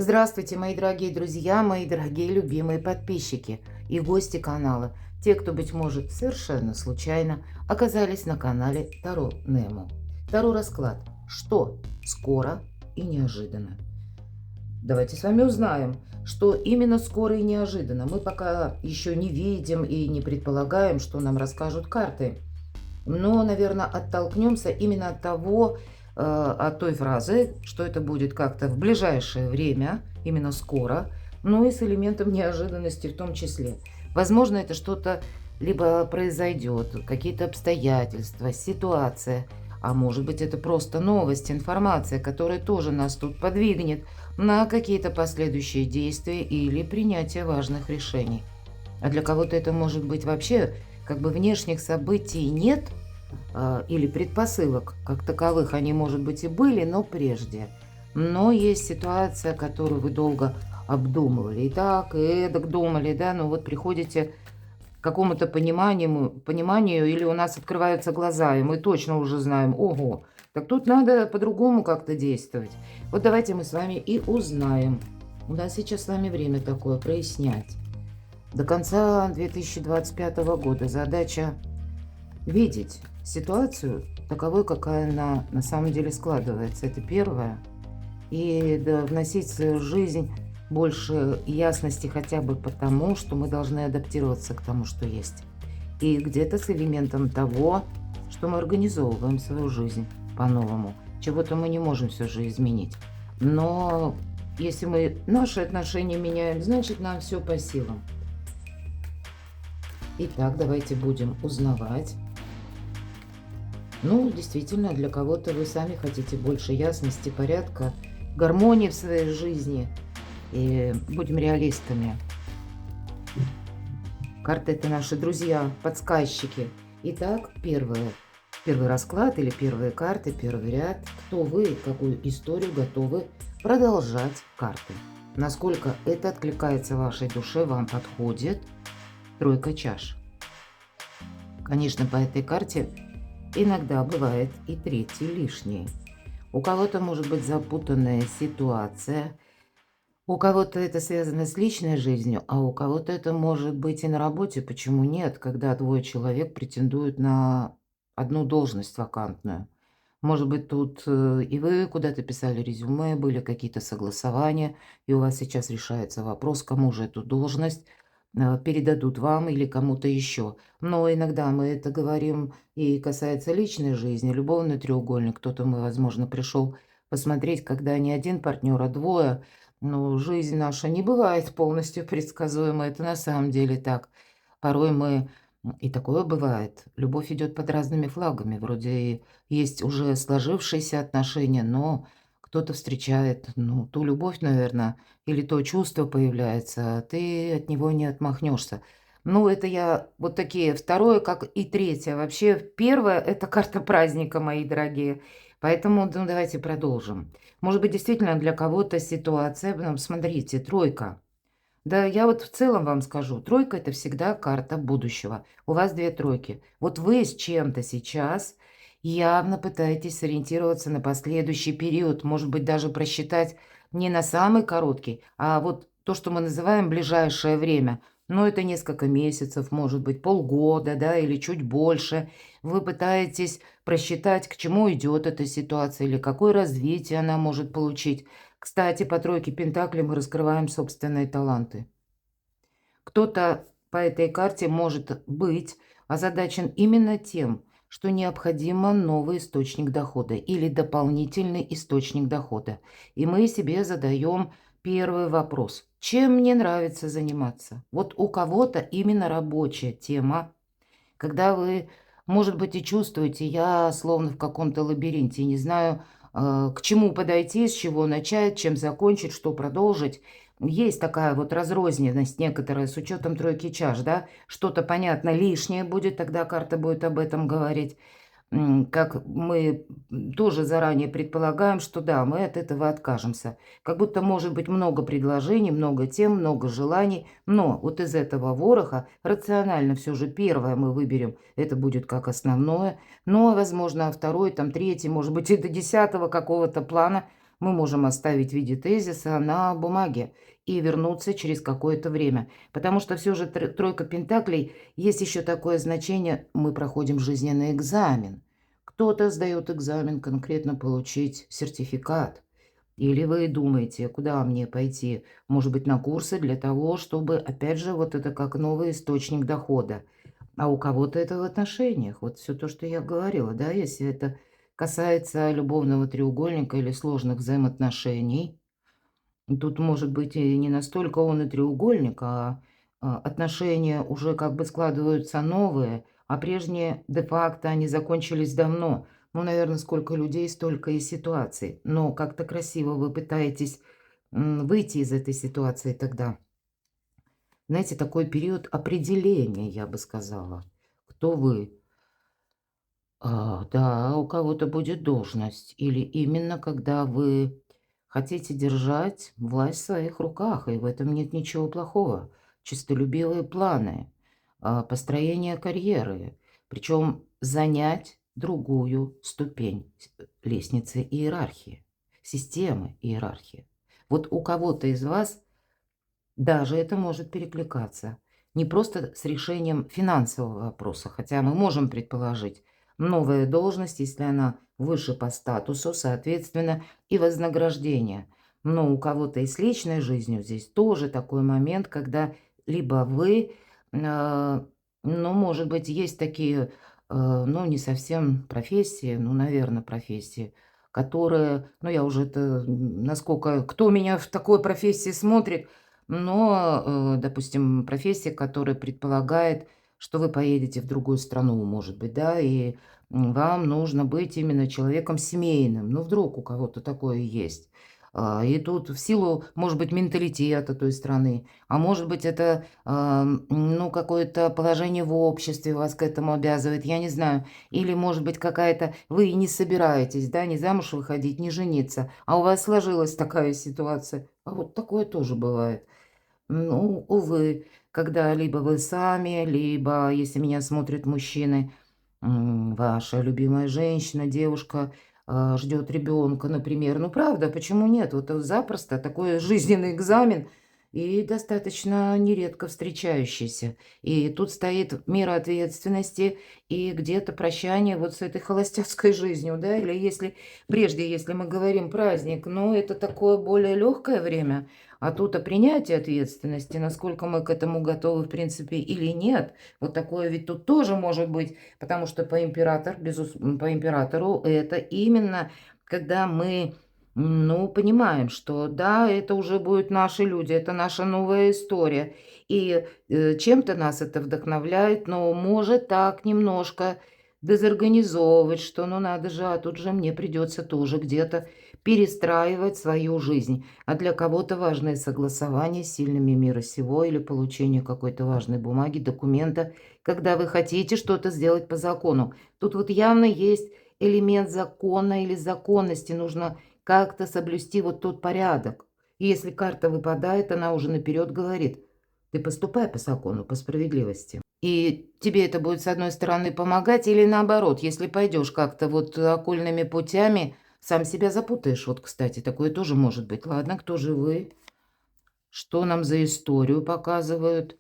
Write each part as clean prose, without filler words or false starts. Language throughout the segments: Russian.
Здравствуйте, мои дорогие друзья, мои дорогие любимые подписчики и гости канала. Те, кто, быть может, совершенно случайно оказались на канале Таро Немо. Таро расклад. Что скоро и неожиданно? Давайте с вами узнаем, что именно скоро и неожиданно. Мы пока еще не видим и не предполагаем, что нам расскажут карты. Но, наверное, оттолкнемся именно от того, от той фразы, что это будет как-то в ближайшее время, именно скоро, ну и с элементом неожиданности в том числе. Возможно, это что-то либо произойдет, какие-то обстоятельства, ситуация, а может быть, это просто новость, информация, которая тоже нас тут подвигнет на какие-то последующие действия или принятие важных решений. А для кого-то это может быть вообще как бы внешних событий нет, или предпосылок как таковых, они, может быть, и были, но прежде. Но есть ситуация, которую вы долго обдумывали. И так, и эдак думали, да, но вот приходите к какому-то пониманию, или у нас открываются глаза, и мы точно уже знаем, ого, так тут надо по-другому как-то действовать. Вот давайте мы с вами и узнаем. У нас сейчас с вами время такое прояснять. До конца 2025 года задача видеть ситуацию таковой, какая она на самом деле складывается. Это первое. И да, вносить в свою жизнь больше ясности хотя бы потому, что мы должны адаптироваться к тому, что есть. И где-то с элементом того, что мы организовываем свою жизнь по-новому. Чего-то мы не можем все же изменить. Но если мы наши отношения меняем, значит нам все по силам. Итак, давайте будем узнавать. Ну, действительно, для кого-то вы сами хотите больше ясности, порядка, гармонии в своей жизни. И будем реалистами. Карты – это наши друзья, подсказчики. Итак, первый расклад или первые карты, первый ряд. Кто вы, какую историю готовы продолжать карты? Насколько это откликается вашей душе, вам подходит? Тройка чаш. Конечно, по этой карте иногда бывает и третий лишний. У кого-то может быть запутанная ситуация, у кого-то это связано с личной жизнью, а у кого-то это может быть и на работе. Почему нет, когда двое человек претендуют на одну должность вакантную? Может быть, тут и вы куда-то писали резюме, были какие-то согласования, и у вас сейчас решается вопрос, кому же эту должность передадут, вам или кому-то еще. Но иногда мы это говорим и касается личной жизни, любовный треугольник. Кто-то, возможно, пришел посмотреть, когда не один партнер, а двое. Но жизнь наша не бывает полностью предсказуемой. Это на самом деле так. Порой мы... И такое бывает. Любовь идет под разными флагами. Вроде и есть уже сложившиеся отношения, но кто-то встречает, ну, ту любовь, наверное, или то чувство появляется, а ты от него не отмахнешься. Ну, это я вот такие. Второе, как и третье. Вообще, первое – это карта праздника, мои дорогие. Поэтому, ну, давайте продолжим. Может быть, действительно для кого-то ситуация, смотрите, тройка. Да, я вот в целом вам скажу, тройка – это всегда карта будущего. У вас две тройки. Вот вы с чем-то сейчас явно пытаетесь сориентироваться на последующий период, может быть, даже просчитать не на самый короткий, а вот то, что мы называем ближайшее время. Но это несколько месяцев, может быть, полгода, да, или чуть больше. Вы пытаетесь просчитать, к чему идет эта ситуация или какое развитие она может получить. Кстати, по тройке пентаклей мы раскрываем собственные таланты. Кто-то по этой карте может быть озадачен именно тем, что необходимо новый источник дохода или дополнительный источник дохода. И мы себе задаем первый вопрос. Чем мне нравится заниматься? Вот у кого-то именно рабочая тема, когда вы, может быть, и чувствуете, я словно в каком-то лабиринте, не знаю, к чему подойти, с чего начать, чем закончить, что продолжить. Есть такая вот разрозненность некоторая с учетом тройки чаш, да, что-то, понятно, лишнее будет, тогда карта будет об этом говорить. Как мы тоже заранее предполагаем, что да, мы от этого откажемся. Как будто может быть много предложений, много тем, много желаний, но вот из этого вороха рационально все же первое мы выберем, это будет как основное, но, возможно, второй, там, третий, может быть, и до 10-го какого-то плана мы можем оставить в виде тезиса на бумаге и вернуться через какое-то время. Потому что все же тройка пентаклей, есть еще такое значение, мы проходим жизненный экзамен. Кто-то сдает экзамен конкретно получить сертификат. Или вы думаете, куда мне пойти? Может быть, на курсы для того, чтобы, опять же, вот это как новый источник дохода. А у кого-то это в отношениях. Вот все то, что я говорила, да, если это касается любовного треугольника или сложных взаимоотношений. Тут может быть и не настолько он и треугольник, отношения уже как бы складываются новые, а прежние де-факто они закончились давно. Ну, наверное, сколько людей, столько и ситуаций. Но как-то красиво вы пытаетесь выйти из этой ситуации тогда. Знаете, такой период определения, я бы сказала. Кто вы? Да, у кого-то будет должность. Или именно когда вы хотите держать власть в своих руках, и в этом нет ничего плохого. Чистолюбивые планы, построение карьеры, причем занять другую ступень лестницы иерархии, системы иерархии. Вот у кого-то из вас даже это может перекликаться. Не просто с решением финансового вопроса, хотя мы можем предположить, новая должность, если она выше по статусу, соответственно, и вознаграждение. Но у кого-то и с личной жизнью здесь тоже такой момент, когда либо вы, ну, может быть, есть такие, ну, не совсем профессии, ну, наверное, профессии, которые, ну, я уже это, насколько, кто меня в такой профессии смотрит, но, допустим, профессия, которая предполагает, что вы поедете в другую страну, может быть, да, и вам нужно быть именно человеком семейным. Ну, вдруг у кого-то такое есть. И тут в силу, может быть, менталитета той страны, а может быть, это, ну, какое-то положение в обществе вас к этому обязывает, я не знаю. Или, может быть, какая-то, вы и не собираетесь, да, не замуж выходить, не жениться, а у вас сложилась такая ситуация. А вот такое тоже бывает. Ну, увы, когда либо вы сами, либо, если меня смотрят мужчины, ваша любимая женщина, девушка, ждет ребенка, например. Ну, правда, почему нет? Вот запросто такой жизненный экзамен и достаточно нередко встречающийся. И тут стоит мера ответственности и где-то прощание вот с этой холостяцкой жизнью, да, или если прежде, если мы говорим праздник, ну, это такое более легкое время, а тут о принятии ответственности, насколько мы к этому готовы, в принципе, или нет. Вот такое ведь тут тоже может быть, потому что по императору это именно когда мы, ну, понимаем, что да, это уже будут наши люди, это наша новая история. И чем-то нас это вдохновляет, но может так немножко дезорганизовывать, что ну надо же, а тут же мне придется тоже где-то перестраивать свою жизнь. А для кого-то важное согласование с сильными мира сего или получение какой-то важной бумаги, документа, когда вы хотите что-то сделать по закону. Тут вот явно есть элемент закона или законности. Нужно как-то соблюсти вот тот порядок. И если карта выпадает, она уже наперед говорит, ты поступай по закону, по справедливости. И тебе это будет, с одной стороны, помогать, или наоборот, если пойдешь как-то вот окольными путями, сам себя запутаешь. Вот, кстати, такое тоже может быть. Ладно, кто же вы? Что нам за историю показывают?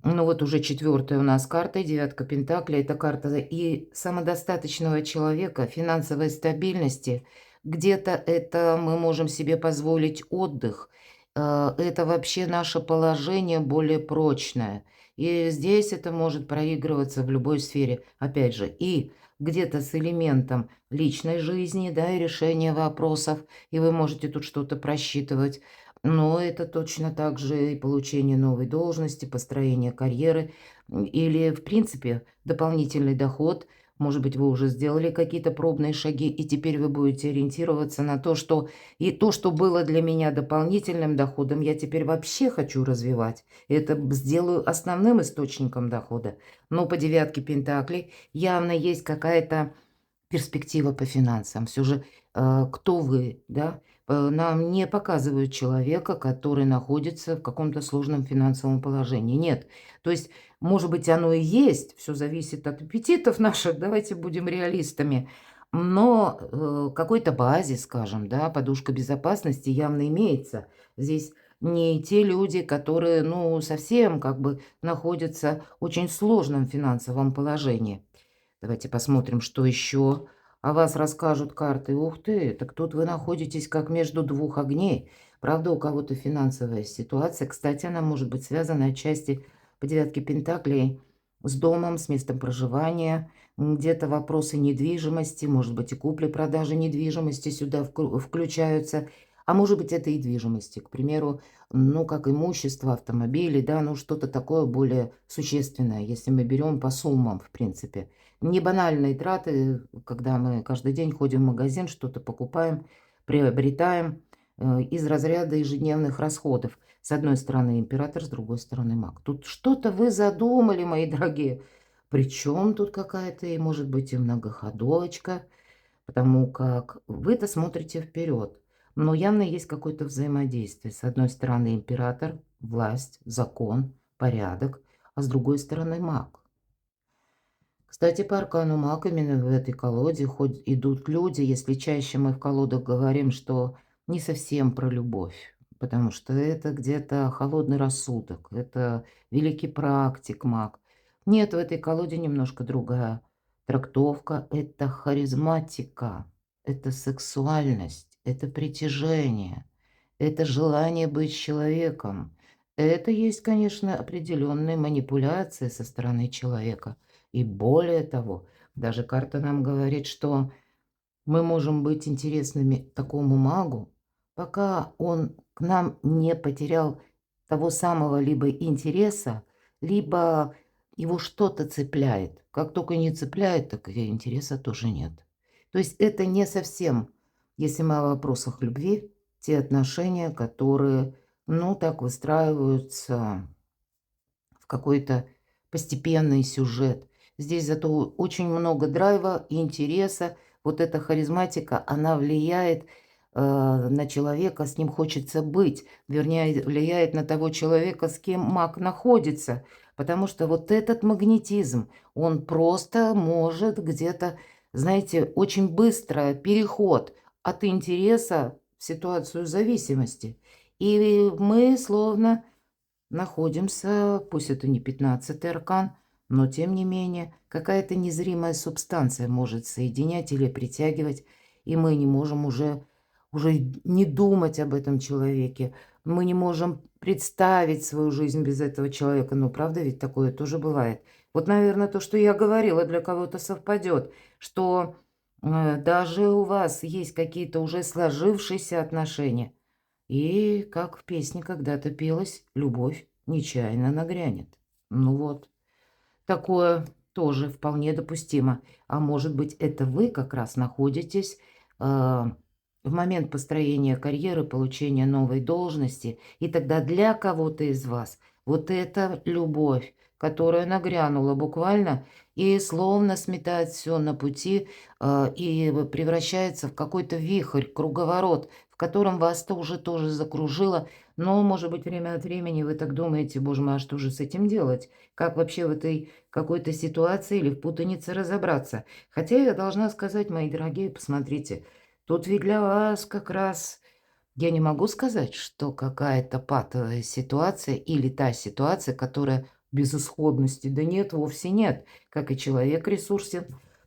Ну, вот уже четвертая у нас карта, девятка пентаклей. Это карта и самодостаточного человека, финансовой стабильности. Где-то это мы можем себе позволить отдых. Это вообще наше положение более прочное. И здесь это может проигрываться в любой сфере. Опять же, и где-то с элементом личной жизни, да, и решения вопросов. И вы можете тут что-то просчитывать. Но это точно так же и получение новой должности, построение карьеры или, в принципе, дополнительный доход. Может быть, вы уже сделали какие-то пробные шаги, и теперь вы будете ориентироваться на то, что и то, что было для меня дополнительным доходом, я теперь вообще хочу развивать. Это сделаю основным источником дохода. Но по девятке пентаклей явно есть какая-то перспектива по финансам. Все же, кто вы, да? Нам не показывают человека, который находится в каком-то сложном финансовом положении. Нет. То есть, может быть, оно и есть, все зависит от аппетитов наших, давайте будем реалистами. Но какой-то базис, скажем, да, подушка безопасности явно имеется. Здесь не те люди, которые, ну, совсем как бы находятся в очень сложном финансовом положении. Давайте посмотрим, что еще о вас расскажут карты. Ух ты, так тут вы находитесь как между двух огней. Правда, у кого-то финансовая ситуация. Кстати, она может быть связана отчасти по девятке Пентаклей с домом, с местом проживания. Где-то вопросы недвижимости, может быть, и купли-продажи недвижимости сюда включаются. А может быть, это и движимости, к примеру, ну, как имущество, автомобили, да, ну, что-то такое более существенное, если мы берем по суммам, в принципе. Не банальные траты, когда мы каждый день ходим в магазин, что-то покупаем, приобретаем, из разряда ежедневных расходов. С одной стороны император, с другой стороны маг. Тут что-то вы задумали, мои дорогие. Причем тут какая-то, и может быть, и многоходовочка, потому как вы-то смотрите вперед. Но явно есть какое-то взаимодействие. С одной стороны император, власть, закон, порядок, а с другой стороны маг. Кстати, по аркану маг именно в этой колоде хоть идут люди, если чаще мы в колодах говорим, что не совсем про любовь, потому что это где-то холодный рассудок, это великий практик маг. Нет, в этой колоде немножко другая трактовка, это харизматика, это сексуальность, это притяжение, это желание быть человеком. Это есть, конечно, определенные манипуляции со стороны человека. И более того, даже карта нам говорит, что мы можем быть интересными такому магу, пока он к нам не потерял того самого либо интереса, либо его что-то цепляет. Как только не цепляет, так и интереса тоже нет. То есть это не совсем, если мы о вопросах любви, те отношения, которые, ну, так выстраиваются в какой-то постепенный сюжет. Здесь зато очень много драйва и интереса. Вот эта харизматика, она влияет на человека, с ним хочется быть. Вернее, влияет на того человека, с кем маг находится. Потому что вот этот магнетизм, он просто может где-то, знаете, очень быстро переход от интереса в ситуацию зависимости. И мы словно находимся, пусть это не 15-й аркан, но тем не менее какая-то незримая субстанция может соединять или притягивать, и мы не можем уже не думать об этом человеке. Мы не можем представить свою жизнь без этого человека. Ну, правда, ведь такое тоже бывает. Вот, наверное, то, что я говорила, для кого-то совпадет, что даже у вас есть какие-то уже сложившиеся отношения, и, как в песне когда-то пелось, любовь нечаянно нагрянет. Ну вот, такое тоже вполне допустимо. А может быть, это вы как раз находитесь в момент построения карьеры, получения новой должности, и тогда для кого-то из вас вот эта любовь, которая нагрянула буквально и словно сметает все на пути, и превращается в какой-то вихрь, круговорот, в котором вас-то уже тоже закружило. Но, может быть, время от времени вы так думаете: боже мой, а что же с этим делать? Как вообще в этой какой-то ситуации или в путанице разобраться? Хотя я должна сказать, мои дорогие, посмотрите, тут ведь для вас как раз, я не могу сказать, что какая-то патовая ситуация или та ситуация, которая безысходности. Да нет, вовсе нет. Как и человек ресурсен,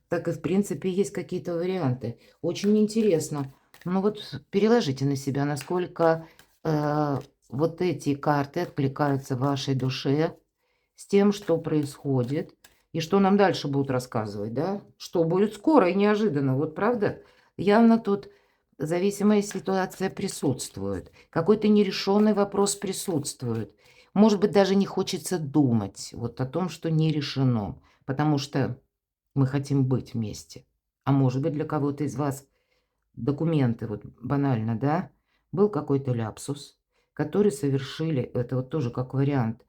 так и в принципе есть какие-то варианты. Очень интересно. Ну вот переложите на себя, насколько вот эти карты откликаются в вашей душе с тем, что происходит, и что нам дальше будут рассказывать, да? Что будет скоро и неожиданно, вот правда? Явно тут зависимая ситуация присутствует, какой-то нерешенный вопрос присутствует. Может быть, даже не хочется думать вот о том, что не решено, потому что мы хотим быть вместе. А может быть, для кого-то из вас документы, вот банально, да, был какой-то ляпсус, который совершили, это вот тоже как вариант,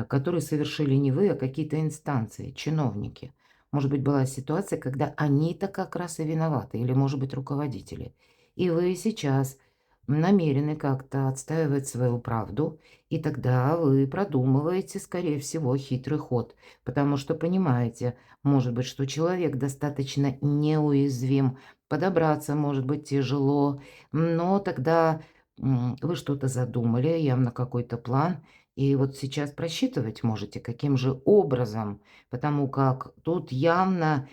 которые совершили не вы, а какие-то инстанции, чиновники. Может быть, была ситуация, когда они-то как раз и виноваты, или, может быть, руководители. И вы сейчас намерены как-то отстаивать свою правду, и тогда вы продумываете, скорее всего, хитрый ход, потому что понимаете, может быть, что человек достаточно неуязвим, подобраться может быть тяжело, но тогда вы что-то задумали, явно какой-то план, и вот сейчас просчитывать можете, каким же образом, потому как тут явно,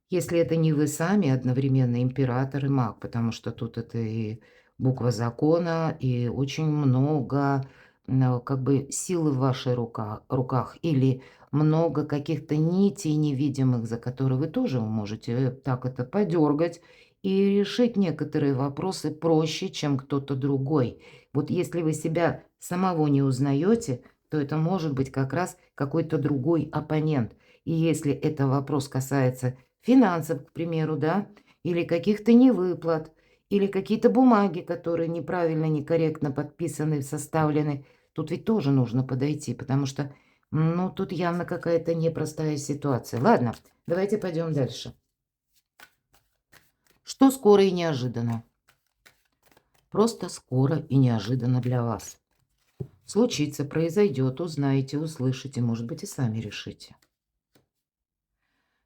если это не вы сами одновременно император и маг, потому что тут это и буква закона, и очень много, как бы силы в вашей руках, или много каких-то нитей невидимых, за которые вы тоже можете так это подергать и решить некоторые вопросы проще, чем кто-то другой. Вот если вы себя самого не узнаете, то это может быть как раз какой-то другой оппонент. И если это вопрос касается финансов, к примеру, да, или каких-то невыплат, или какие-то бумаги, которые неправильно, некорректно подписаны, составлены. Тут ведь тоже нужно подойти, потому что, ну, тут явно какая-то непростая ситуация. Ладно, давайте пойдем дальше. Что скоро и неожиданно? Просто скоро и неожиданно для вас. Случится, произойдет, узнаете, услышите, может быть, и сами решите.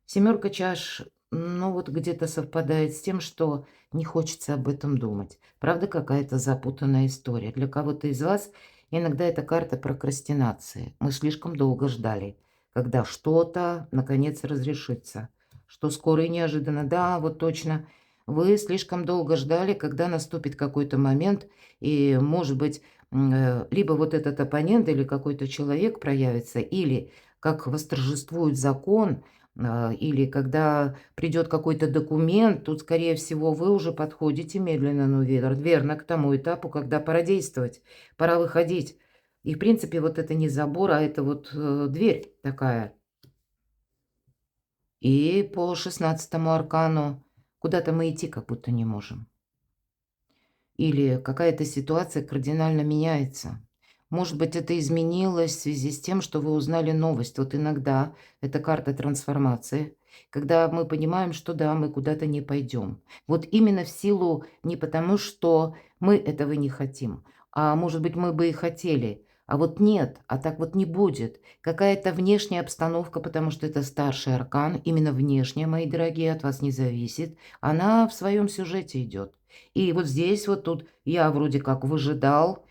Семерка чаш, ну, вот где-то совпадает с тем, что не хочется об этом думать. Правда, какая-то запутанная история. Для кого-то из вас иногда это карта прокрастинации. Мы слишком долго ждали, когда что-то, наконец, разрешится. Что скоро и неожиданно. Да, вот точно. Вы слишком долго ждали, когда наступит какой-то момент, и, может быть, либо вот этот оппонент или какой-то человек проявится, или как восторжествует закон, или когда придет какой-то документ, тут, скорее всего, вы уже подходите медленно, но верно к тому этапу, когда пора действовать, пора выходить. И, в принципе, вот это не забор, а это вот дверь такая. И по 16-му аркану куда-то мы идти как будто не можем. Или какая-то ситуация кардинально меняется. Может быть, это изменилось в связи с тем, что вы узнали новость. Вот иногда это карта трансформации, когда мы понимаем, что да, мы куда-то не пойдем. Вот именно в силу не потому, что мы этого не хотим, а может быть, мы бы и хотели, а вот нет, а так вот не будет. Какая-то внешняя обстановка, потому что это старший аркан, именно внешняя, мои дорогие, от вас не зависит, она в своем сюжете идет. И вот здесь вот тут я вроде как выжидал.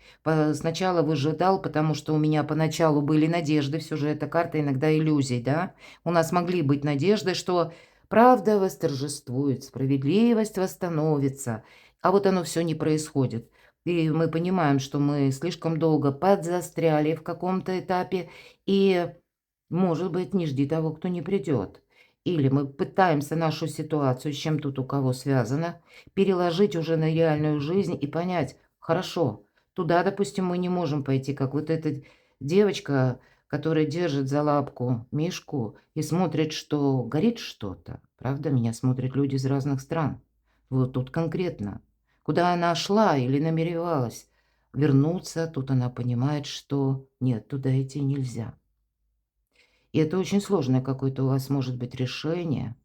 Сначала выжидал, потому что у меня поначалу были надежды. Все же эта карта иногда иллюзий, да. У нас могли быть надежды, что правда восторжествует, справедливость восстановится. А вот оно все не происходит. И мы понимаем, что мы слишком долго подзастряли в каком-то этапе. И, может быть, не жди того, кто не придет. Или мы пытаемся нашу ситуацию, с чем тут у кого связано, переложить уже на реальную жизнь и понять, хорошо, туда, допустим, мы не можем пойти, как вот эта девочка, которая держит за лапку мишку и смотрит, что горит что-то. Правда, меня смотрят люди из разных стран. Вот тут конкретно. Куда она шла или намеревалась вернуться, тут она понимает, что нет, туда идти нельзя. И это очень сложное какое-то у вас может быть решение.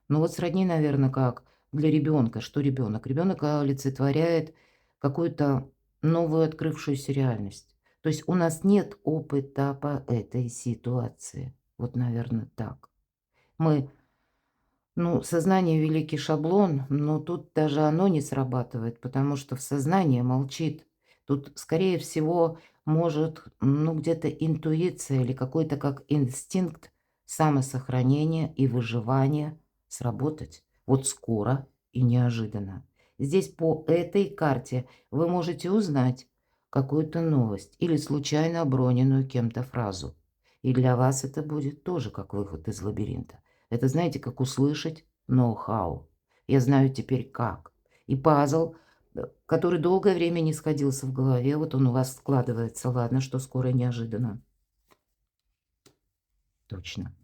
Ну вот сродни, наверное, как для ребенка. Что ребенок? Ребенок олицетворяет какую-то новую открывшуюся реальность. То есть у нас нет опыта по этой ситуации. Вот, наверное, так. Мы, ну, сознание великий шаблон, но тут даже оно не срабатывает, потому что в сознании молчит. Тут, скорее всего, может, ну, где-то интуиция или какой-то как инстинкт самосохранения и выживания сработать. Вот скоро и неожиданно. Здесь по этой карте вы можете узнать какую-то новость или случайно оброненную кем-то фразу. И для вас это будет тоже как выход из лабиринта. Это, знаете, как услышать ноу-хау. Я знаю теперь как. И пазл, который долгое время не сходился в голове, вот он у вас складывается. Ладно, что скоро и неожиданно. Точно.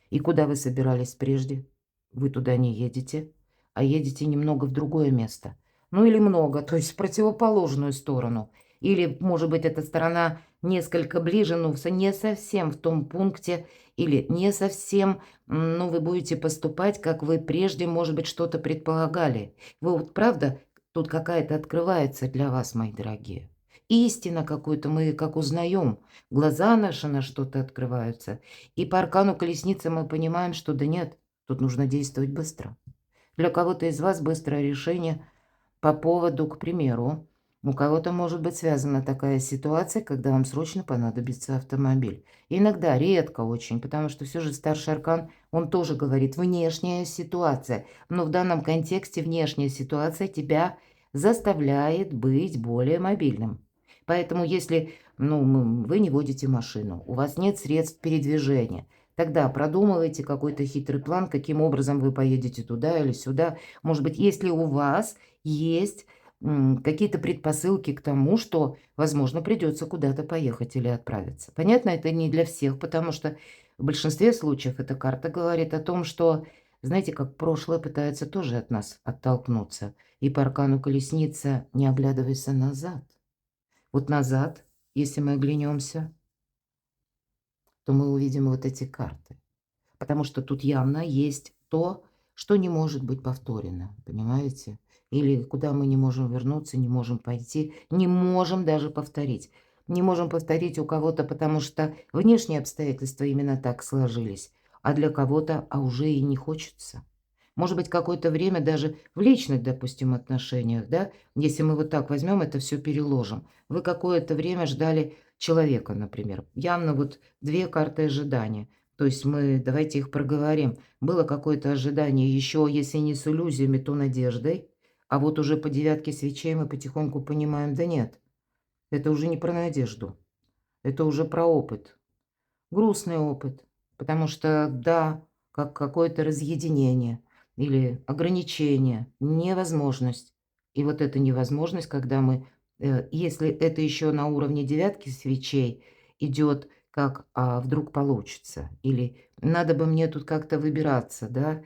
И куда вы собирались прежде? Вы туда не едете, а едете немного в другое место. Ну или много, то есть в противоположную сторону. Или, может быть, эта сторона несколько ближе, но не совсем в том пункте, или не совсем, ну, вы будете поступать, как вы прежде, может быть, что-то предполагали. Вы вот правда Тут какая-то открывается для вас, мои дорогие. Истина какую-то мы как узнаем. Глаза наши на что-то открываются. И по аркану колесницы мы понимаем, что да нет, тут нужно действовать быстро. Для кого-то из вас быстрое решение по поводу, к примеру, у кого-то может быть связана такая ситуация, когда вам срочно понадобится автомобиль. Иногда, редко очень, потому что все же старший аркан, он тоже говорит внешняя ситуация. Но в данном контексте внешняя ситуация тебя заставляет быть более мобильным. Поэтому если вы не водите машину, у вас нет средств передвижения, тогда продумывайте какой-то хитрый план, каким образом вы поедете туда или сюда. Может быть, если у вас есть какие-то предпосылки к тому, что, возможно, придется куда-то поехать или отправиться. Понятно, это не для всех, потому что в большинстве случаев эта карта говорит о том, что, знаете, как прошлое пытается тоже от нас оттолкнуться. И по аркану колесница не оглядывайся назад. Вот назад, если мы оглянемся, то мы увидим вот эти карты. Потому что тут явно есть то, что не может быть повторено, понимаете? Или куда мы не можем вернуться, не можем пойти, не можем даже повторить. Не можем повторить у кого-то, потому что внешние обстоятельства именно так сложились, а для кого-то, уже и не хочется. Может быть, какое-то время даже в личных, допустим, отношениях, да, если мы вот так возьмем, это все переложим. Вы какое-то время ждали человека, например. Явно вот две карты ожидания. То есть мы, давайте их проговорим. Было какое-то ожидание еще, если не с иллюзиями, то надеждой. А вот уже по девятке свечей мы потихоньку понимаем, да нет, это уже не про надежду, это уже про опыт. Грустный опыт, потому что, да, как какое-то разъединение или ограничение, невозможность. И вот эта невозможность, когда мы, если это еще на уровне девятки свечей идет, как вдруг получится, или надо бы мне тут как-то выбираться, да,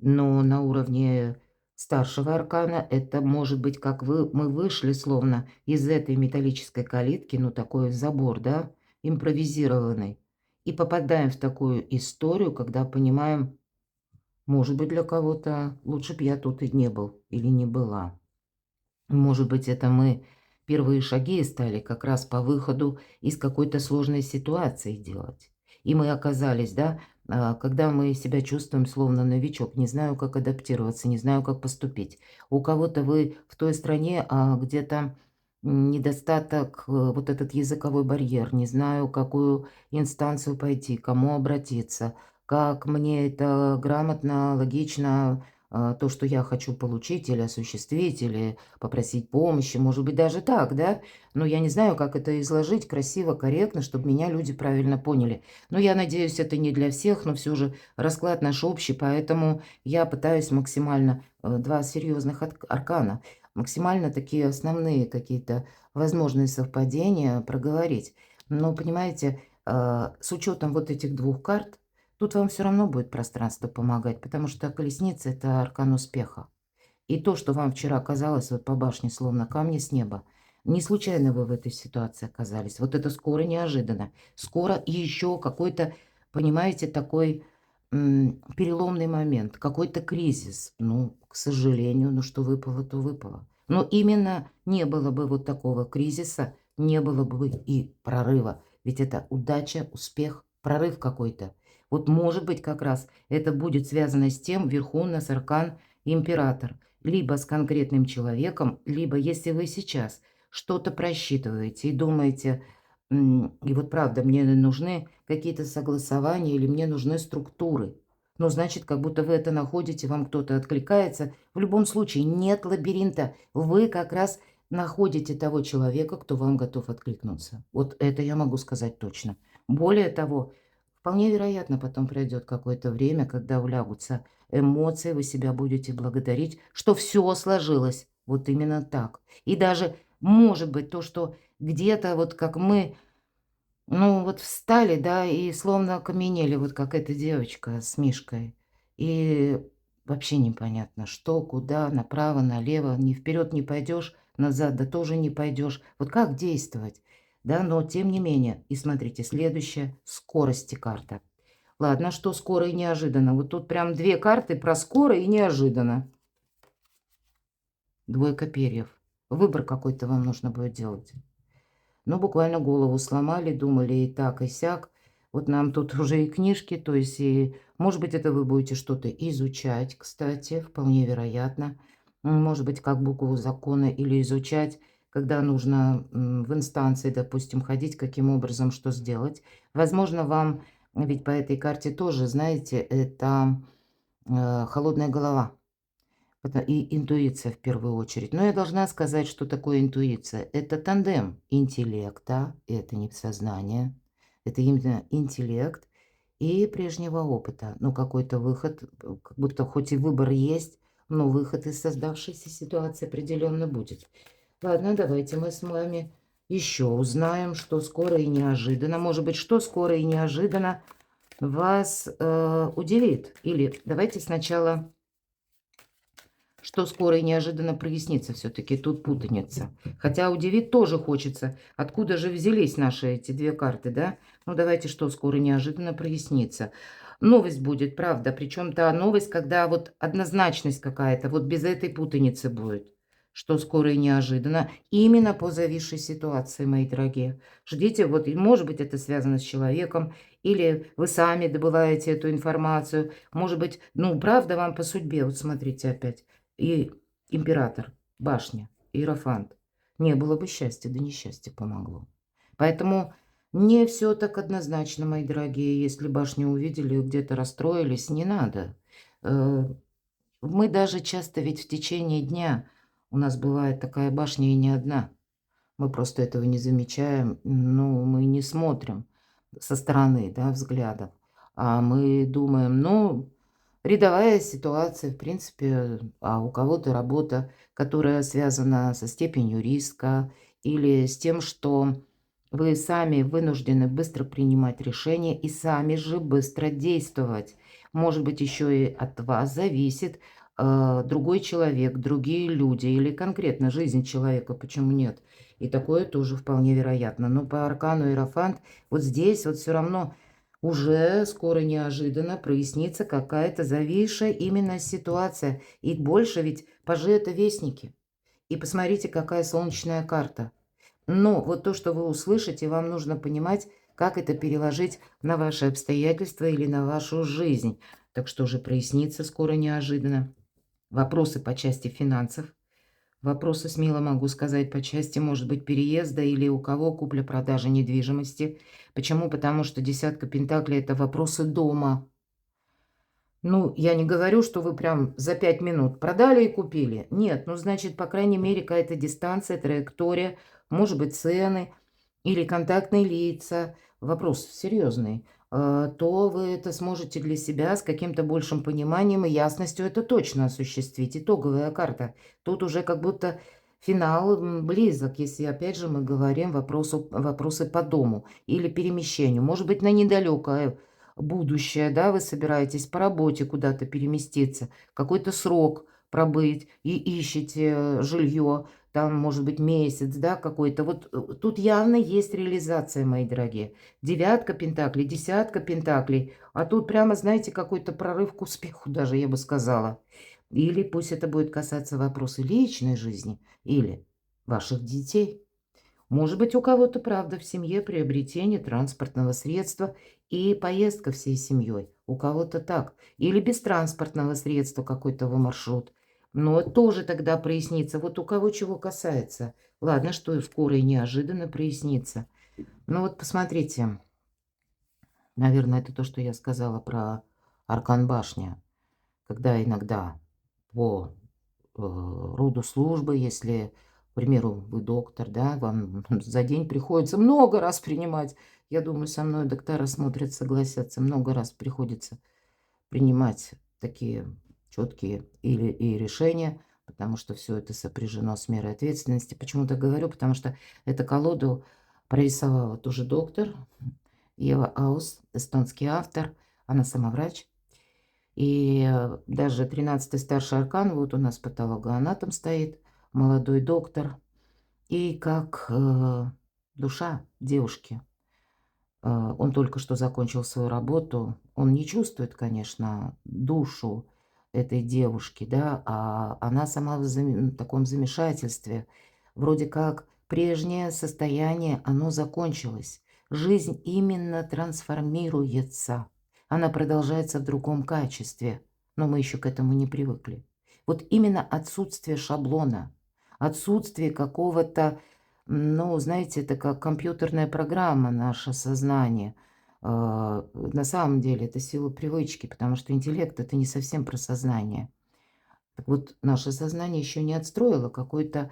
но на уровне старшего аркана это может быть, как мы вышли словно из этой металлической калитки, ну, такой забор, да, импровизированный, и попадаем в такую историю, когда понимаем, может быть, для кого-то лучше бы я тут и не был или не была. Может быть, это мы первые шаги стали как раз по выходу из какой-то сложной ситуации делать. И мы оказались, да, когда мы себя чувствуем словно новичок, не знаю, как адаптироваться, не знаю, как поступить. У кого-то вы в той стране, где-то недостаток, вот этот языковой барьер, не знаю, какую инстанцию пойти, кому обратиться, как мне это грамотно, логично, то, что я хочу получить или осуществить, или попросить помощи, может быть, даже так, да? Но я не знаю, как это изложить красиво, корректно, чтобы меня люди правильно поняли. Но я надеюсь, это не для всех, но все же расклад наш общий, поэтому я пытаюсь максимально два серьезных аркана, максимально такие основные какие-то возможные совпадения проговорить. Но, понимаете, с учетом вот этих двух карт, тут вам все равно будет пространство помогать, потому что колесница – это аркан успеха. И то, что вам вчера казалось вот по башне словно камни с неба, не случайно вы в этой ситуации оказались. Вот это скоро, неожиданно. Скоро и еще какой-то, понимаете, такой переломный момент, какой-то кризис. Ну, к сожалению, ну что выпало, то выпало. Но именно не было бы вот такого кризиса, не было бы и прорыва. Ведь это удача, успех, прорыв какой-то. Вот может быть как раз это будет связано с тем, вверху у нас аркан император – либо с конкретным человеком, либо если вы сейчас что-то просчитываете и думаете, и вот правда, мне нужны какие-то согласования или мне нужны структуры. Ну, значит, как будто вы это находите, вам кто-то откликается. В любом случае, нет лабиринта. Вы как раз находите того человека, кто вам готов откликнуться. Вот это я могу сказать точно. Более того, вполне вероятно, потом пройдет какое-то время, когда улягутся эмоции, вы себя будете благодарить, что все сложилось вот именно так. И даже, может быть, то, что где-то вот как мы, ну, вот встали, да, и словно окаменели, вот как эта девочка с Мишкой. И вообще непонятно, что, куда, направо, налево, ни вперед не пойдешь, назад, да тоже не пойдешь. Вот как действовать? Да, но тем не менее. И смотрите, следующая – скорости карта. Ладно, что скоро и неожиданно. Вот тут прям две карты про скоро и неожиданно. двойка перьев. Выбор какой-то вам нужно будет делать. Ну, буквально голову сломали, думали и так, и сяк. Вот нам тут уже и книжки, то есть и, может быть, это вы будете что-то изучать, кстати, вполне вероятно. Может быть, как букву закона или изучать, когда нужно в инстанции, допустим, ходить, каким образом, что сделать. Возможно, вам, ведь по этой карте тоже, знаете, это холодная голова. И интуиция в первую очередь. Но я должна сказать, что такое интуиция. Это тандем интеллекта, это не сознание, это именно интеллект и прежнего опыта. Ну, какой-то выход, как будто хоть и выбор есть, но выход из создавшейся ситуации определенно будет. Ладно, давайте мы с вами еще узнаем, что скоро и неожиданно. Может быть, что скоро и неожиданно вас удивит. Или давайте сначала что скоро и неожиданно прояснится все-таки, тут путаница. Хотя удивить тоже хочется. Откуда же взялись наши эти две карты, да? Ну, давайте, что скоро и неожиданно прояснится. Новость будет, правда. Причем та новость, когда вот однозначность какая-то, вот без этой путаницы будет. Что скоро и неожиданно. Именно по зависшей ситуации, мои дорогие. Ждите, вот, и может быть, это связано с человеком, или вы сами добываете эту информацию. Может быть, ну, правда вам по судьбе. Вот смотрите опять. И император, башня, иерофант. Не было бы счастья, да несчастье помогло. Поэтому не все так однозначно, мои дорогие. Если башню увидели, где-то расстроились, не надо. Мы даже часто ведь в течение дня, у нас бывает такая башня и не одна. Мы просто этого не замечаем, ну, мы не смотрим со стороны, да, взглядов. А мы думаем, ну, рядовая ситуация, в принципе, а у кого-то работа, которая связана со степенью риска или с тем, что вы сами вынуждены быстро принимать решения и сами же быстро действовать. Может быть, еще и от вас зависит другой человек, другие люди или конкретно жизнь человека, почему нет? И такое тоже вполне вероятно. Но по аркану Иерофант вот здесь вот все равно уже скоро неожиданно прояснится какая-то зависшая именно ситуация. И больше ведь пажи это вестники. И посмотрите, какая солнечная карта. Но вот то, что вы услышите, вам нужно понимать, как это переложить на ваши обстоятельства или на вашу жизнь. Так что же прояснится скоро неожиданно. Вопросы по части финансов. Вопросы, смело могу сказать, по части, может быть, переезда или у кого купля-продажа недвижимости. Почему? Потому что десятка пентаклей – это вопросы дома. Ну, я не говорю, что вы прям за 5 минут продали и купили. Нет, ну, значит, по крайней мере, какая-то дистанция, траектория, может быть, цены или контактные лица. Вопрос серьезный. То вы это сможете для себя с каким-то большим пониманием и ясностью это точно осуществить. Итоговая карта. Тут уже как будто финал близок, если, опять же, мы говорим вопросы по дому или перемещению. Может быть, на недалекое будущее, да, вы собираетесь по работе куда-то переместиться, какой-то срок пробыть и ищете жилье, там, может быть, месяц, да, какой-то. Вот тут явно есть реализация, мои дорогие. Девятка пентаклей, десятка пентаклей, а тут прямо, знаете, какой-то прорыв к успеху даже, я бы сказала. Или пусть это будет касаться вопроса личной жизни, или ваших детей. Может быть, у кого-то, правда, в семье приобретение транспортного средства и поездка всей семьей. У кого-то так. Или без транспортного средства какой-то вы маршрут. Но тоже тогда прояснится. Вот у кого чего касается. Ладно, что скоро и неожиданно прояснится. Ну вот посмотрите. Наверное, это то, что я сказала про аркан башня. Когда иногда по роду службы, если, к примеру, вы доктор, да, вам за день приходится много раз принимать. Я думаю, со мной доктора смотрят, согласятся. Много раз приходится принимать такие четкие и решения, потому что все это сопряжено с мерой ответственности. Почему так говорю? Потому что эту колоду прорисовала тоже доктор Ева Аус, эстонский автор. Она сама врач. И даже 13-й старший аркан, вот у нас патологоанатом стоит, молодой доктор. И как душа девушки. Он только что закончил свою работу. Он не чувствует, конечно, душу этой девушки, да, а она сама в таком замешательстве. Вроде как прежнее состояние, оно закончилось. Жизнь именно трансформируется. Она продолжается в другом качестве, но мы еще к этому не привыкли. Вот именно отсутствие шаблона, отсутствие какого-то, ну, знаете, это как компьютерная программа, наше сознание. На самом деле это сила привычки, потому что интеллект – это не совсем про сознание. Так вот, наше сознание еще не отстроило какой-то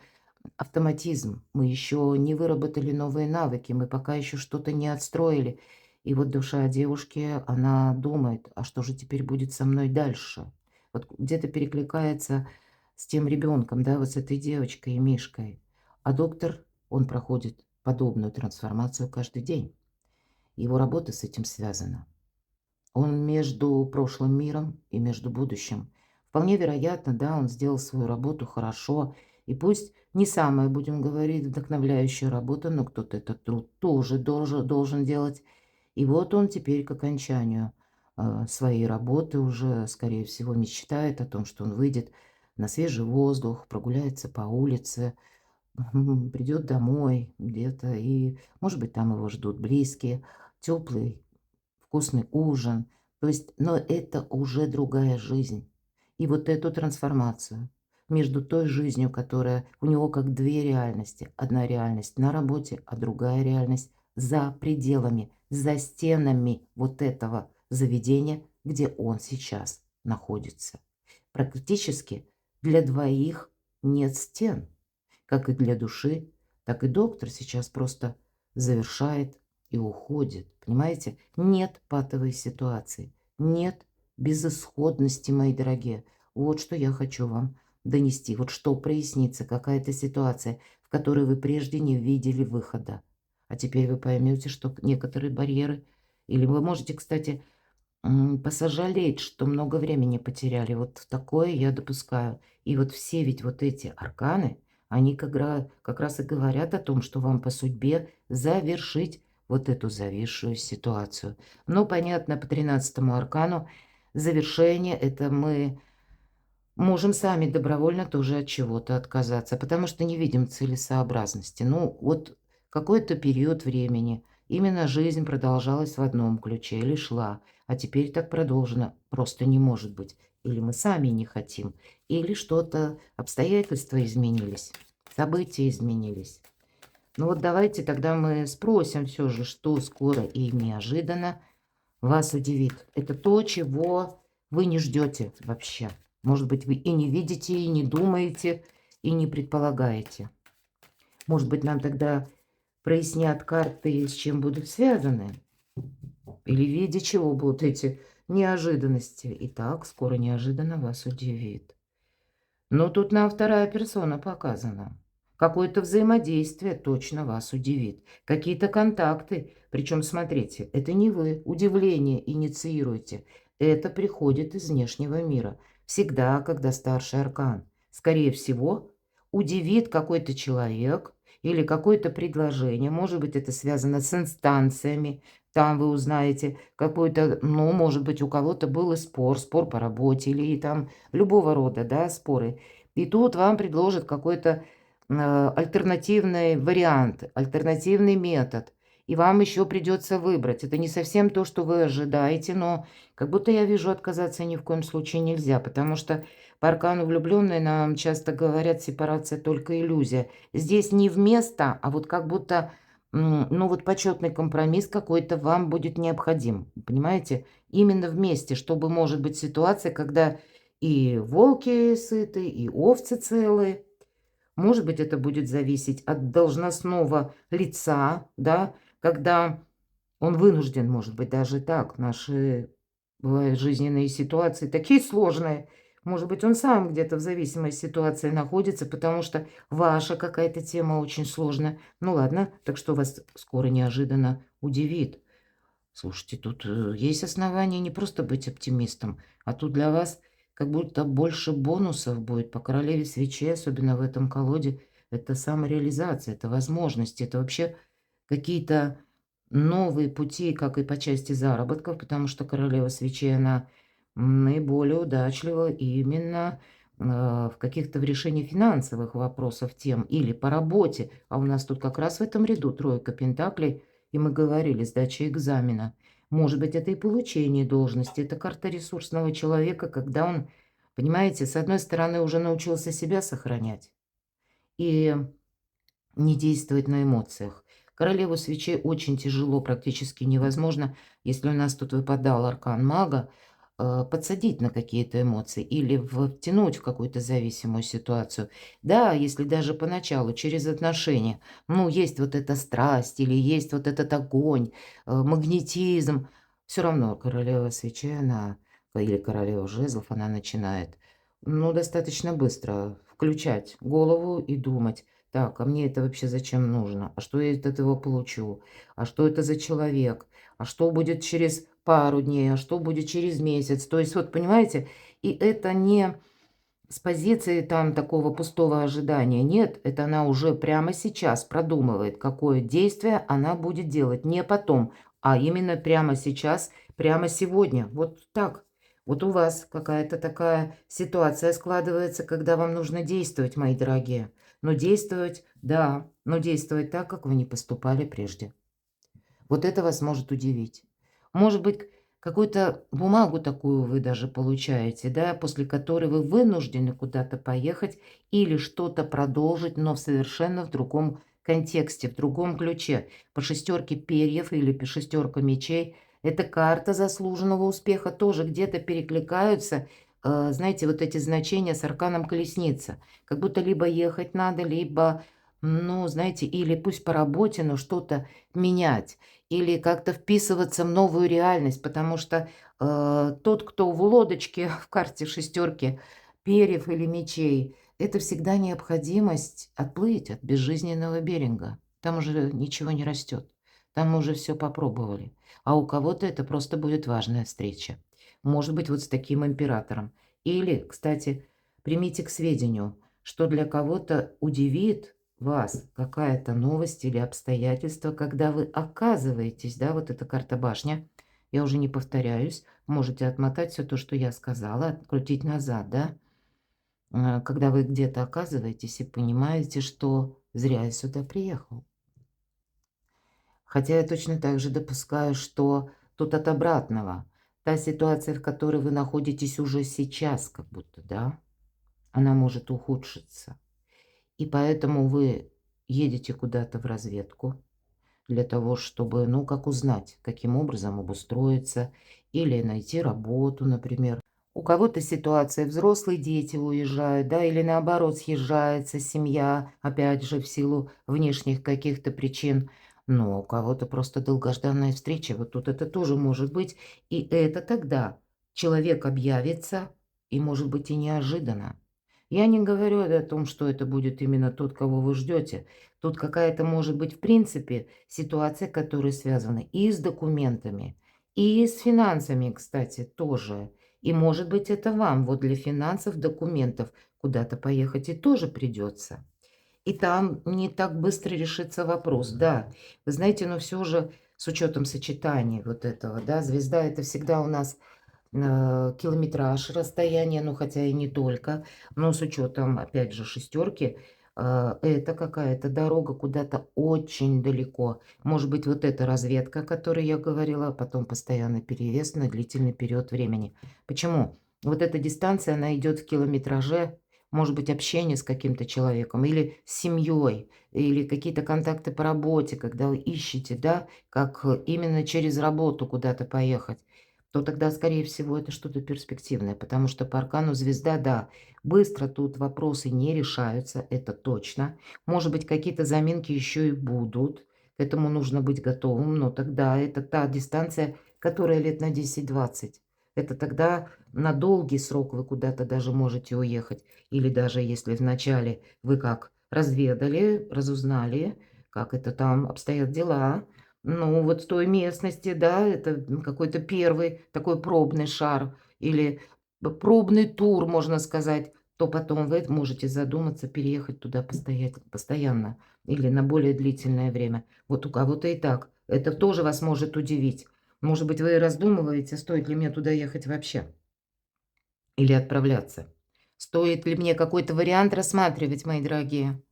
автоматизм. Мы еще не выработали новые навыки, мы пока еще что-то не отстроили. И вот душа девушки, она думает, а что же теперь будет со мной дальше? Вот где-то перекликается с тем ребенком, да, вот с этой девочкой и Мишкой. А доктор, он проходит подобную трансформацию каждый день. Его работа с этим связана. Он между прошлым миром и между будущим. Вполне вероятно, да, он сделал свою работу хорошо. И пусть не самая, будем говорить, вдохновляющая работа, но кто-то этот труд тоже должен делать. И вот он теперь к окончанию своей работы уже, скорее всего, мечтает о том, что он выйдет на свежий воздух, прогуляется по улице, придет домой где-то, и, может быть, там его ждут близкие, теплый вкусный ужин. То есть, но это уже другая жизнь. И вот эту трансформацию между той жизнью, которая у него как две реальности. Одна реальность на работе, а другая реальность за пределами, за стенами вот этого заведения, где он сейчас находится. Практически для двоих нет стен. Как и для души, так и доктор сейчас просто завершает и уходит. Понимаете? Нет патовой ситуации, нет безысходности, мои дорогие. Вот что я хочу вам донести. Вот что прояснится, какая-то ситуация, в которой вы прежде не видели выхода. А теперь вы поймете, что некоторые барьеры, или вы можете, кстати, посожалеть, что много времени потеряли. Вот в такое я допускаю. И вот все ведь вот эти арканы, они как раз и говорят о том, что вам по судьбе завершить вот эту зависшую ситуацию. Ну, понятно, по 13-му аркану завершение – это мы можем сами добровольно тоже от чего-то отказаться, потому что не видим целесообразности. Ну, вот какой-то период времени именно жизнь продолжалась в одном ключе или шла, а теперь так продолжено просто не может быть. Или мы сами не хотим, или что-то, обстоятельства изменились, события изменились. Ну вот давайте тогда мы спросим все же, что скоро и неожиданно вас удивит. Это то, чего вы не ждете вообще. Может быть, вы и не видите, и не думаете, и не предполагаете. Может быть, нам тогда прояснят карты, с чем будут связаны, или в виде чего будут эти неожиданности. Итак, скоро неожиданно вас удивит. Но тут нам вторая персона показана. Какое-то взаимодействие точно вас удивит. Какие-то контакты. Причем, смотрите, это не вы удивление инициируете. Это приходит из внешнего мира. Всегда, когда старший аркан. Скорее всего, удивит какой-то человек или какое-то предложение. Может быть, это связано с инстанциями. Там вы узнаете какой-то, ну, может быть, у кого-то был и спор по работе или там любого рода, да, споры. И тут вам предложат какой-то альтернативный вариант, альтернативный метод. И вам еще придется выбрать. Это не совсем то, что вы ожидаете, но как будто я вижу, отказаться ни в коем случае нельзя, потому что по аркану влюбленные нам часто говорят, сепарация только иллюзия. Здесь не вместо, а вот как будто, ну вот почетный компромисс какой-то вам будет необходим. Понимаете? Именно вместе, чтобы может быть ситуация, когда и волки сыты, и овцы целые. Может быть, это будет зависеть от должностного лица, да, когда он вынужден, может быть, даже так. Наши бывают жизненные ситуации такие сложные. Может быть, он сам где-то в зависимой ситуации находится, потому что ваша какая-то тема очень сложная. Ну ладно, так что вас скоро неожиданно удивит. Слушайте, тут есть основания не просто быть оптимистом, а тут для вас как будто больше бонусов будет по королеве свечей, особенно в этом колоде. Это самореализация, это возможности, это вообще какие-то новые пути, как и по части заработков, потому что королева свечей, она наиболее удачливо именно в каких-то в решении финансовых вопросов тем или по работе. А у нас тут как раз в этом ряду тройка пентаклей, и мы говорили, сдача экзамена. Может быть, это и получение должности. Это карта ресурсного человека, когда он, понимаете, с одной стороны уже научился себя сохранять и не действовать на эмоциях. Королеву свечей очень тяжело, практически невозможно, если у нас тут выпадал аркан мага, подсадить на какие-то эмоции или втянуть в какую-то зависимую ситуацию. Да, если даже поначалу через отношения, ну, есть вот эта страсть или есть вот этот огонь, магнетизм, все равно королева свечей, она, или королева жезлов, она начинает, ну, достаточно быстро включать голову и думать: так, а мне это вообще зачем нужно? А что я от этого получу? А что это за человек? А что будет через пару дней? А что будет через месяц? То есть вот понимаете, и это не с позиции там такого пустого ожидания. Нет, это она уже прямо сейчас продумывает, какое действие она будет делать. Не потом, а именно прямо сейчас, прямо сегодня. Вот так. Вот у вас какая-то такая ситуация складывается, когда вам нужно действовать, мои дорогие. Но действовать, да, но действовать так, как вы не поступали прежде. Вот это вас может удивить. Может быть, какую-то бумагу такую вы даже получаете, да, после которой вы вынуждены куда-то поехать или что-то продолжить, но совершенно в другом контексте, в другом ключе. По шестерке перьев или по шестерка мечей эта карта заслуженного успеха тоже где-то перекликаются. Знаете, вот эти значения с арканом колесница. Как будто либо ехать надо, либо, ну, знаете, или пусть по работе, но что-то менять или как-то вписываться в новую реальность, потому что, тот, кто в лодочке в карте шестерки перьев или мечей, это всегда необходимость отплыть от безжизненного берега. Там уже ничего не растет, там уже все попробовали. А у кого-то это просто будет важная встреча. Может быть, вот с таким императором. Или, кстати, примите к сведению, что для кого-то удивит вас какая-то новость или обстоятельство, когда вы оказываетесь, да, вот эта карта башня, я уже не повторяюсь, можете отмотать все то, что я сказала, открутить назад, да, когда вы где-то оказываетесь и понимаете, что зря я сюда приехал. Хотя я точно так же допускаю, что тут от обратного. Та ситуация, в которой вы находитесь уже сейчас, как будто, да, она может ухудшиться. И поэтому вы едете куда-то в разведку для того, чтобы, ну, как узнать, каким образом обустроиться или найти работу, например. У кого-то ситуация, взрослые дети уезжают, да, или наоборот съезжается семья, опять же, в силу внешних каких-то причин. Но у кого-то просто долгожданная встреча. Вот тут это тоже может быть. И это тогда человек объявится, и может быть и неожиданно. Я не говорю о том, что это будет именно тот, кого вы ждете. Тут какая-то может быть в принципе ситуация, которая связана и с документами, и с финансами, кстати, тоже. И может быть это вам вот для финансов, документов куда-то поехать и тоже придется. И там не так быстро решится вопрос, да. Вы знаете, но все же с учетом сочетания вот этого, да, звезда это всегда у нас километраж расстояния, ну, хотя и не только, но с учетом, опять же, шестерки, это какая-то дорога куда-то очень далеко. Может быть, вот эта разведка, о которой я говорила, а потом постоянный переезд на длительный период времени. Почему? Вот эта дистанция, она идет в километраже, может быть, общение с каким-то человеком или с семьей, или какие-то контакты по работе, когда вы ищете, да, как именно через работу куда-то поехать, то тогда, скорее всего, это что-то перспективное, потому что по аркану звезда, да, быстро тут вопросы не решаются, это точно. Может быть, какие-то заминки еще и будут, к этому нужно быть готовым, но тогда это та дистанция, которая лет на 10-20. Это тогда на долгий срок вы куда-то даже можете уехать. Или даже если вначале вы как разведали, разузнали, как это там обстоят дела, ну, вот в той местности, да, это, какой-то первый такой пробный шар или пробный тур, можно сказать, то потом вы можете задуматься переехать туда постоянно или на более длительное время. Вот у кого-то и так. Это тоже вас может удивить. Может быть, вы раздумываете, стоит ли мне туда ехать вообще. или отправляться? Стоит ли мне какой-то вариант рассматривать, мои дорогие?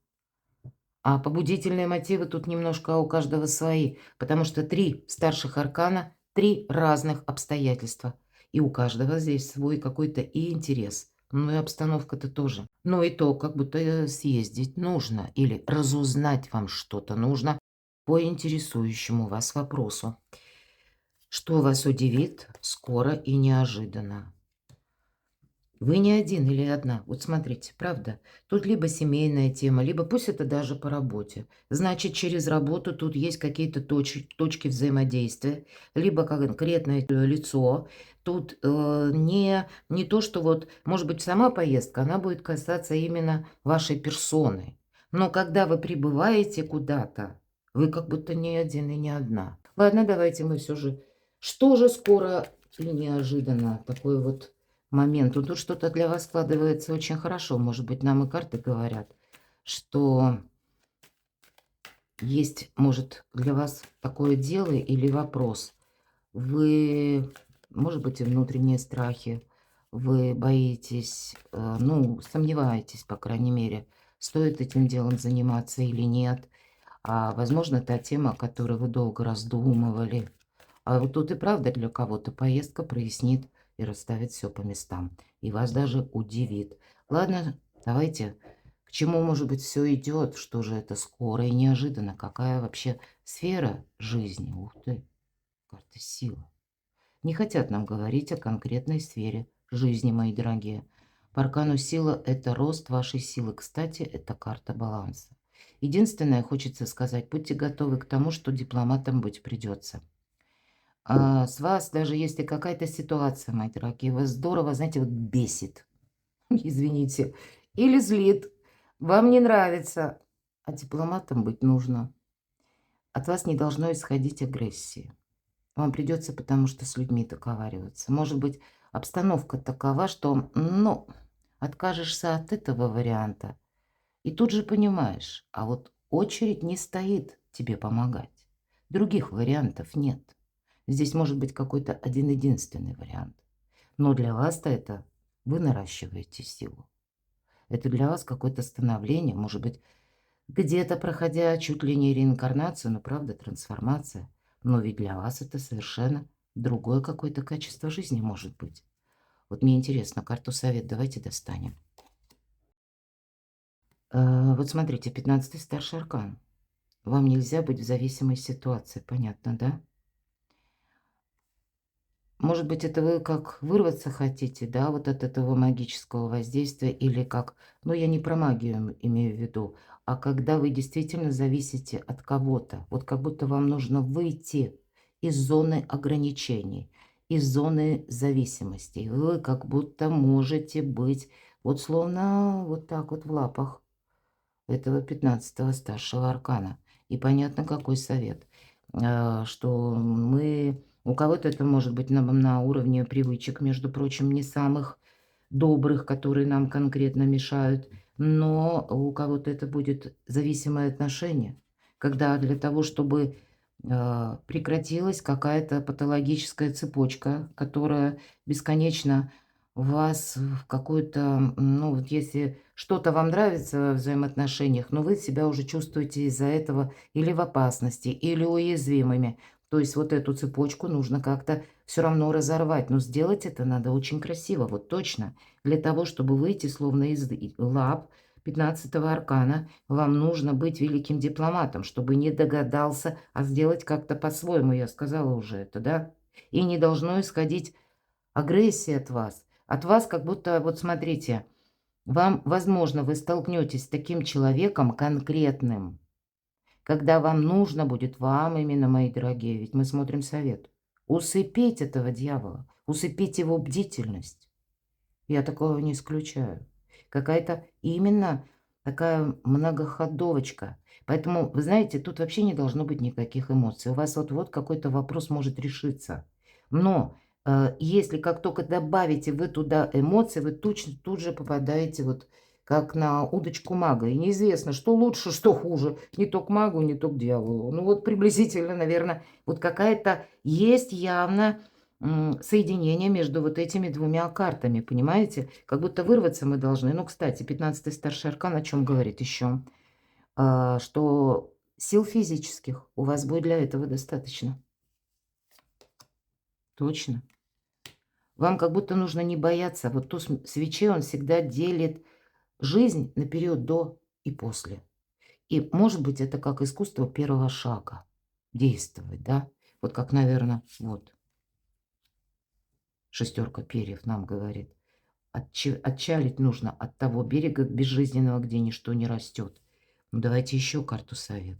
А побудительные мотивы тут немножко у каждого свои, потому что 3 старших аркана, 3 разных обстоятельства. И у каждого здесь свой какой-то и интерес. Ну и обстановка-то тоже. Ну и то, как будто съездить нужно или разузнать вам что-то нужно по интересующему вас вопросу. Что вас удивит скоро и неожиданно? Вы не один или одна. Вот смотрите, правда? Тут либо семейная тема, либо пусть это даже по работе. Значит, через работу тут есть какие-то точки взаимодействия, либо конкретное лицо. Тут не то, что вот, может быть, сама поездка, она будет касаться именно вашей персоны. Но когда вы прибываете куда-то, вы как будто не один и не одна. Ладно, давайте мы все же... Что же скоро и неожиданно? Такой вот момент. Тут что-то для вас складывается очень хорошо. Может быть, нам и карты говорят, что есть, может, для вас такое дело или вопрос. Вы, может быть, и внутренние страхи, вы боитесь, ну, сомневаетесь, по крайней мере, стоит этим делом заниматься или нет. А, возможно, та тема, о которой вы долго раздумывали. А вот тут и правда для кого-то поездка прояснит и расставит все по местам. И вас даже удивит. Ладно, давайте. К чему, может быть, все идет? Что же это скоро и неожиданно? Какая вообще сфера жизни? Ух ты, карта силы. Не хотят нам говорить о конкретной сфере жизни, мои дорогие. По аркану сила– это рост вашей силы. Кстати, это карта баланса. Единственное, хочется сказать, будьте готовы к тому, что дипломатом быть придется. С вас, даже если какая-то ситуация, мои дорогие, вас здорово, знаете, вот бесит, извините, или злит, вам не нравится, а дипломатом быть нужно. От вас не должно исходить агрессии. Вам придется, потому что с людьми договариваться. Может быть, обстановка такова, что, ну, откажешься от этого варианта. И тут же понимаешь, а вот очередь не стоит тебе помогать. Других вариантов нет. Здесь может быть какой-то один-единственный вариант. Но для вас-то это вы наращиваете силу. Это для вас какое-то становление, может быть, где-то проходя чуть ли не реинкарнацию, но правда трансформация. Но ведь для вас это совершенно другое какое-то качество жизни может быть. Вот мне интересно, карту совет давайте достанем. Вот смотрите, 15-й старший аркан. Вам нельзя быть в зависимой ситуации, понятно, да? Может быть, это вы как вырваться хотите, да, вот от этого магического воздействия, или как, ну, я не про магию имею в виду, а когда вы действительно зависите от кого-то, вот как будто вам нужно выйти из зоны ограничений, из зоны зависимости. И вы как будто можете быть вот словно вот так вот в лапах этого 15-го старшего аркана. И понятно, какой совет. Что мы... У кого-то это может быть на уровне привычек, между прочим, не самых добрых, которые нам конкретно мешают, но у кого-то это будет зависимое отношение, когда для того, чтобы прекратилась какая-то патологическая цепочка, которая бесконечно вас в какую-то, ну вот если что-то вам нравится в взаимоотношениях, но вы себя уже чувствуете из-за этого или в опасности, или уязвимыми. То есть вот эту цепочку нужно как-то все равно разорвать. Но сделать это надо очень красиво, вот точно. Для того, чтобы выйти словно из лап 15-го аркана, вам нужно быть великим дипломатом, чтобы не догадался, а сделать как-то по-своему. Я сказала уже это, да? И не должно исходить агрессия от вас. От вас как будто, вот смотрите, вам, возможно, вы столкнетесь с таким человеком конкретным, когда вам нужно будет, вам именно, мои дорогие, ведь мы смотрим совет, усыпить этого дьявола, усыпить его бдительность. Я такого не исключаю. Какая-то именно такая многоходовочка. Поэтому, вы знаете, тут вообще не должно быть никаких эмоций. У вас вот-вот какой-то вопрос может решиться. Но если как только добавите вы туда эмоции, вы тут же попадаете вот как на удочку мага. И неизвестно, что лучше, что хуже. Не то к магу, не то к дьяволу. Ну вот приблизительно, наверное, вот какая-то есть явно соединение между вот этими двумя картами, понимаете? Как будто вырваться мы должны. Ну, кстати, 15-й старший аркан о чем говорит еще? Что сил физических у вас будет для этого достаточно. Точно. Вам как будто нужно не бояться. Вот туз свечей, он всегда делит жизнь на период до и после. И, может быть, это как искусство первого шага. Действовать, да? Вот как, наверное, вот шестерка перьев нам говорит. Отчалить нужно от того берега безжизненного, где ничто не растет. Ну, давайте еще карту совет.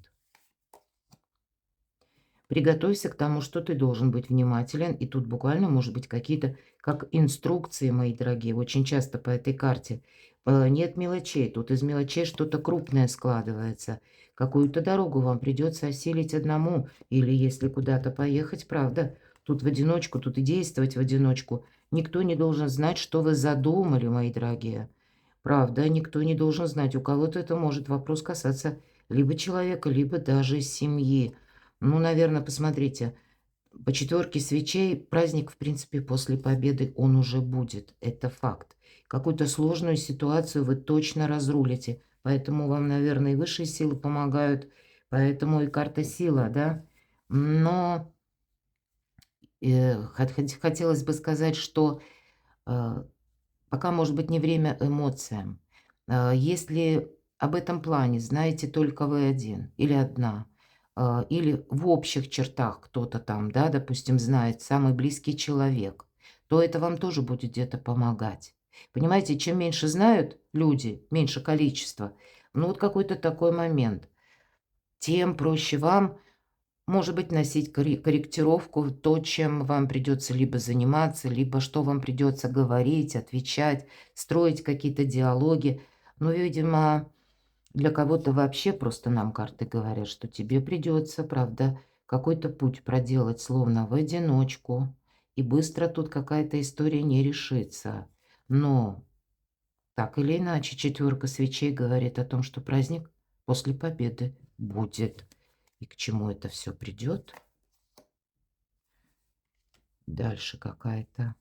Приготовься к тому, что ты должен быть внимателен. И тут буквально, может быть, какие-то, как инструкции, мои дорогие. Очень часто по этой карте нет мелочей. Тут из мелочей что-то крупное складывается. Какую-то дорогу вам придется осилить одному. Или если куда-то поехать, правда, тут в одиночку, тут и действовать в одиночку. Никто не должен знать, что вы задумали, мои дорогие. Правда, никто не должен знать. У кого-то это может вопрос касаться либо человека, либо даже семьи. Ну, наверное, посмотрите, по четверке свечей праздник, в принципе, после победы он уже будет. Это факт. Какую-то сложную ситуацию вы точно разрулите. Поэтому вам, наверное, и высшие силы помогают. Поэтому и карта сила, да. Но хотелось бы сказать, что пока, может быть, не время эмоциям. Если об этом плане знаете только вы один или одна, или в общих чертах кто-то там, да, допустим, знает, самый близкий человек, то это вам тоже будет где-то помогать. Понимаете, чем меньше знают люди, меньше количество, ну вот какой-то такой момент, тем проще вам, может быть, носить корректировку в то, чем вам придется либо заниматься, либо что вам придется говорить, отвечать, строить какие-то диалоги. Но, видимо, для кого-то вообще просто нам карты говорят, что тебе придется, правда, какой-то путь проделать словно в одиночку. И быстро тут какая-то история не решится. Но так или иначе, четверка свечей говорит о том, что праздник после победы будет. И к чему это все придет? Дальше какая-то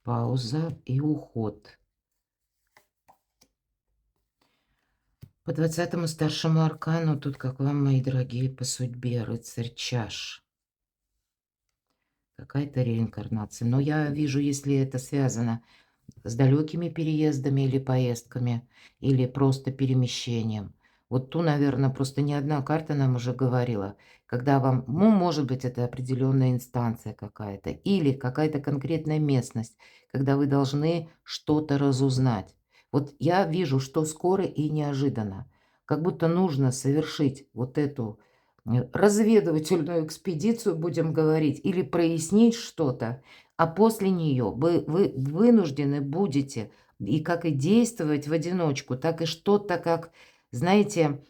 пауза и уход. По 20-му старшему аркану тут, как вам, мои дорогие, по судьбе, рыцарь чаш. Какая-то реинкарнация. Но я вижу, если это связано с далекими переездами или поездками, или просто перемещением. Вот ту, наверное, просто не одна карта нам уже говорила, когда вам, ну, может быть, это определенная инстанция какая-то, или какая-то конкретная местность, когда вы должны что-то разузнать. Вот я вижу, что скоро и неожиданно, как будто нужно совершить вот эту разведывательную экспедицию, будем говорить, или прояснить что-то, а после нее вы вынуждены будете и как и действовать в одиночку, так и что-то, как, знаете,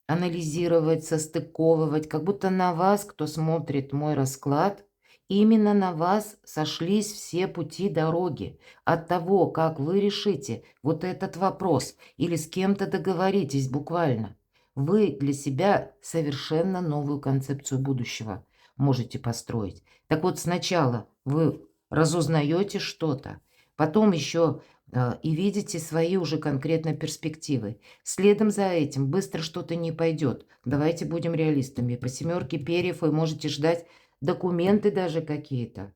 анализировать, состыковывать, как будто на вас, кто смотрит мой расклад, именно на вас сошлись все пути дороги. От того, как вы решите вот этот вопрос или с кем-то договоритесь буквально, вы для себя совершенно новую концепцию будущего можете построить. Так вот, сначала вы разузнаете что-то, потом еще и видите свои уже конкретно перспективы. Следом за этим быстро что-то не пойдет. Давайте будем реалистами. По семерке перьев вы можете ждать документы даже какие-то.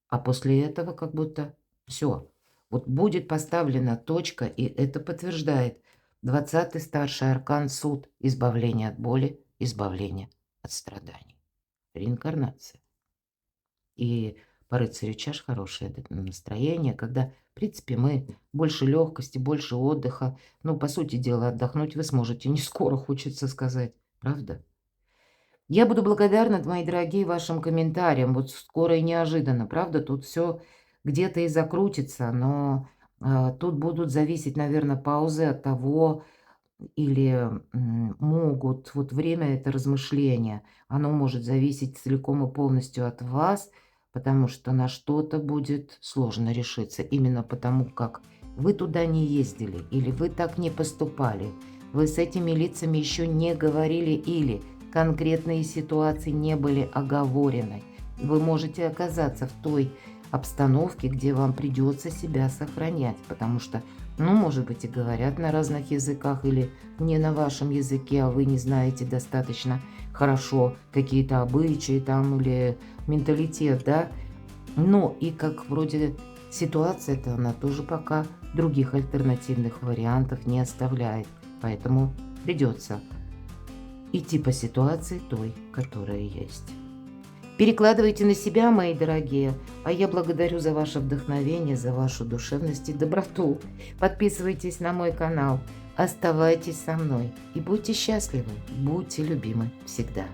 А после этого как будто все. Вот будет поставлена точка, и это подтверждает 20-й старший аркан суд. Избавление от боли, избавление от страданий. Реинкарнация. И по рыцарю чаш хорошее настроение, когда, в принципе, мы больше легкости, больше отдыха. Ну, по сути дела, отдохнуть вы сможете не скоро, хочется сказать. Правда? Я буду благодарна, мои дорогие, вашим комментариям. Вот скоро и неожиданно, правда? Тут все где-то и закрутится, но тут будут зависеть, наверное, паузы от того, или могут, вот время это размышления, оно может зависеть целиком и полностью от вас, потому что на что-то будет сложно решиться. Именно потому, как вы туда не ездили, или вы так не поступали, вы с этими лицами еще не говорили, или конкретные ситуации не были оговорены. Вы можете оказаться в той обстановке, где вам придется себя сохранять, потому что, ну, может быть, и говорят на разных языках или не на вашем языке, а вы не знаете достаточно хорошо какие-то обычаи там или менталитет, да. Но и как вроде ситуация-то, она тоже пока других альтернативных вариантов не оставляет. Поэтому придется идти по ситуации той, которая есть. Перекладывайте на себя, мои дорогие, а я благодарю за ваше вдохновение, за вашу душевность и доброту. Подписывайтесь на мой канал, оставайтесь со мной и будьте счастливы, будьте любимы всегда.